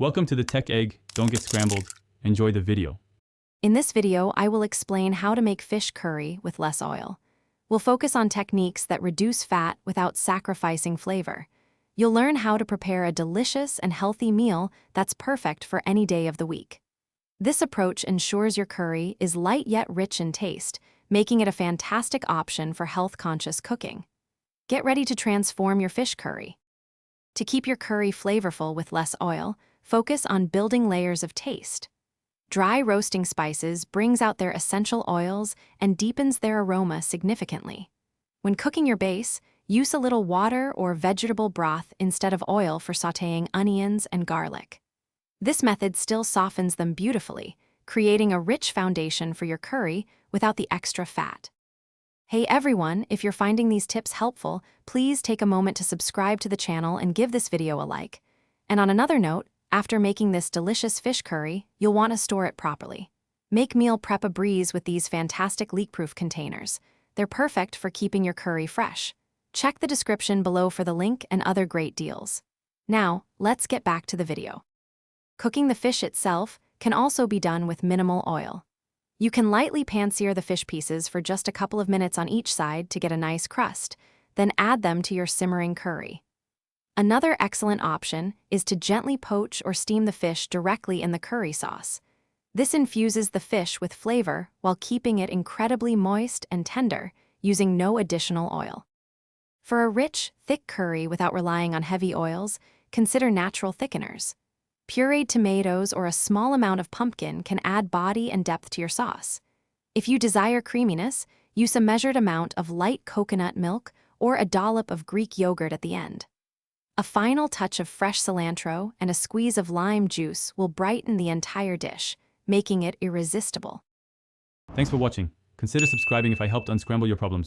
Welcome to the Tech Egg. Don't get scrambled. Enjoy the video. In this video, I will explain how to make fish curry with less oil. We'll focus on techniques that reduce fat without sacrificing flavor. You'll learn how to prepare a delicious and healthy meal that's perfect for any day of the week. This approach ensures your curry is light yet rich in taste, making it a fantastic option for health-conscious cooking. Get ready to transform your fish curry. To keep your curry flavorful with less oil, focus on building layers of taste. Dry roasting spices brings out their essential oils and deepens their aroma significantly. When cooking your base, use a little water or vegetable broth instead of oil for sautéing onions and garlic. This method still softens them beautifully, creating a rich foundation for your curry without the extra fat. Hey everyone, if you're finding these tips helpful, please take a moment to subscribe to the channel and give this video a like. And on another note, after making this delicious fish curry, you'll want to store it properly. Make meal prep a breeze with these fantastic leak-proof containers. They're perfect for keeping your curry fresh. Check the description below for the link and other great deals. Now, let's get back to the video. Cooking the fish itself can also be done with minimal oil. You can lightly pan-sear the fish pieces for just a couple of minutes on each side to get a nice crust, then add them to your simmering curry. Another excellent option is to gently poach or steam the fish directly in the curry sauce. This infuses the fish with flavor while keeping it incredibly moist and tender, using no additional oil. For a rich, thick curry without relying on heavy oils, consider natural thickeners. Pureed tomatoes or a small amount of pumpkin can add body and depth to your sauce. If you desire creaminess, use a measured amount of light coconut milk or a dollop of Greek yogurt at the end. A final touch of fresh cilantro and a squeeze of lime juice will brighten the entire dish, making it irresistible. Thanks for watching. Consider subscribing if I helped unscramble your problems.